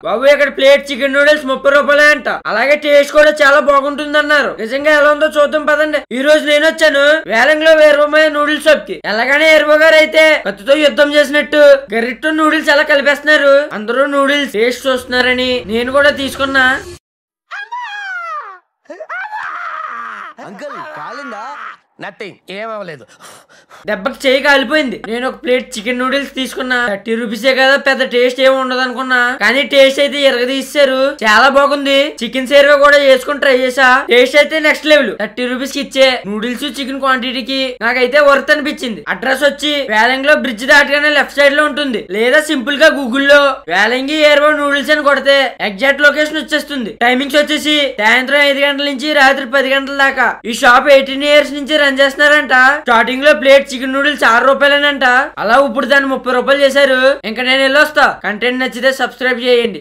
బాబు ఇక్కడ plate chicken noodles 30 రూపాయలే అంట. అలాగే టేస్ట్ కూడా చాలా బాగుంటుంది అన్నారు. నిజంగా ఎలా ఉందో చూద్దాం పదండి. ఈ రోజు నేను వచ్చాను వేలంలో వీరభద్రయ్య నూడిల్స్ షాప్ కి. ఎలాగనే వీరభద్రయ్య గారు అయితే కత్తితో యుద్ధం చేసినట్టు గరిటతో నూడిల్స్ ఎలా కలిపేస్తున్నారు. అందరూ నూడిల్స్ టేస్ట్ చూస్తున్నారని నేను కూడా తీసుకున్నా. అంకుల్ కాలిందా? నథింగ్, ఏమవలేదు. దెబ్బకి చేయి కాలిపోయింది. నేను ఒక ప్లేట్ చికెన్ నూడిల్స్ తీసుకున్నా. 30 రూపీసే కదా, పెద్ద టేస్ట్ ఏమి ఉండదు అనుకున్నా. కానీ టేస్ట్ అయితే ఎరగదీశారు. చాలా బాగుంది. చికెన్ సేర్వా కూడా వేసుకుని ట్రై చేసా. టేస్ట్ అయితే నెక్స్ట్ లెవెల్. 30 రూపీస్ కి ఇచ్చే నూడిల్స్ చికెన్ క్వాంటిటీకి నాకైతే వర్త్ అనిపించింది. అడ్రస్ వచ్చి వేలంగిలో బ్రిడ్జ్ దాటగానే లెఫ్ట్ సైడ్ లో ఉంటుంది. లేదా సింపుల్ గా గూగుల్లో వేలంగి ఏర్వా నూడిల్స్ అని కొడితే ఎగ్జాక్ట్ లొకేషన్ వచ్చేస్తుంది. టైమింగ్స్ వచ్చేసి సాయంత్రం 5 గంటల నుంచి రాత్రి 10 గంటల దాకా. ఈ షాప్ 18 ఇయర్స్ నుంచి రన్ చేస్తున్నారంట. స్టార్టింగ్ లో ప్లేట్ చికెన్ నూడిల్స్ 6 రూపాయలేనంట. అలా ఇప్పుడు దాన్ని 30 రూపాయలు చేశారు. ఇంకా నేను వెళ్ళొస్తా. కంటెంట్ నచ్చితే సబ్స్క్రైబ్ చేయండి.